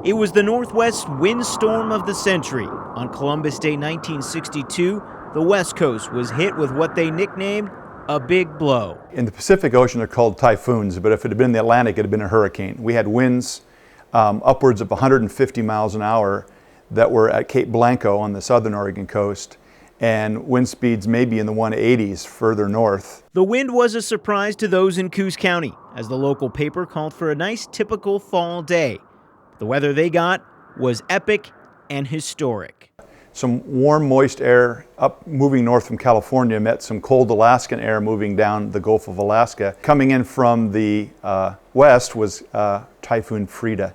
It was the Northwest windstorm of the century. On Columbus Day 1962, the West Coast was hit with what they nicknamed a big blow. In the Pacific Ocean, they're called typhoons, but if it had been the Atlantic, it had been a hurricane. We had winds upwards of 150 miles an hour that were at Cape Blanco on the southern Oregon coast, and wind speeds maybe in the 180s further north. The wind was a surprise to those in Coos County, as the local paper called for a nice typical fall day. The weather they got was epic and historic. Some warm, moist air moving north from California met some cold Alaskan air moving down the Gulf of Alaska. Coming in from the west was Typhoon Frida.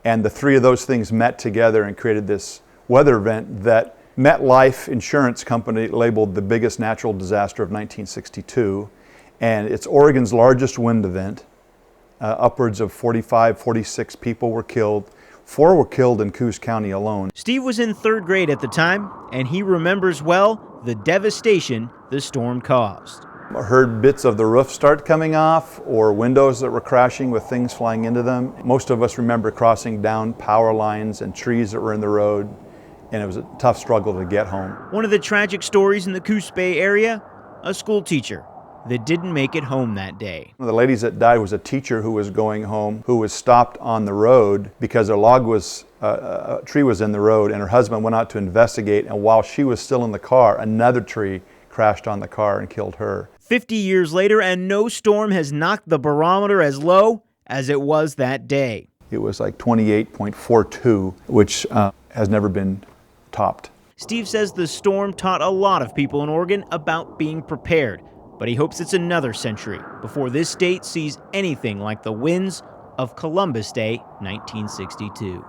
And the three of those things met together and created this weather event that MetLife Insurance Company labeled the biggest natural disaster of 1962. And it's Oregon's largest wind event. Upwards of 45, 46 people were killed. 4 were killed in Coos County alone. Steve was in 3rd grade at the time, and he remembers well the devastation the storm caused. I heard bits of the roof start coming off or windows that were crashing with things flying into them. Most of us remember crossing down power lines and trees that were in the road, and it was a tough struggle to get home. One of the tragic stories in the Coos Bay area, a school teacher that didn't make it home that day. One of the ladies that died was a teacher who was going home, who was stopped on the road because a tree was in the road, and her husband went out to investigate, and while she was still in the car, another tree crashed on the car and killed her. 50 years later, and no storm has knocked the barometer as low as it was that day. It was like 28.42, which has never been topped. Steve says the storm taught a lot of people in Oregon about being prepared, but he hopes it's another century before this state sees anything like the winds of Columbus Day 1962.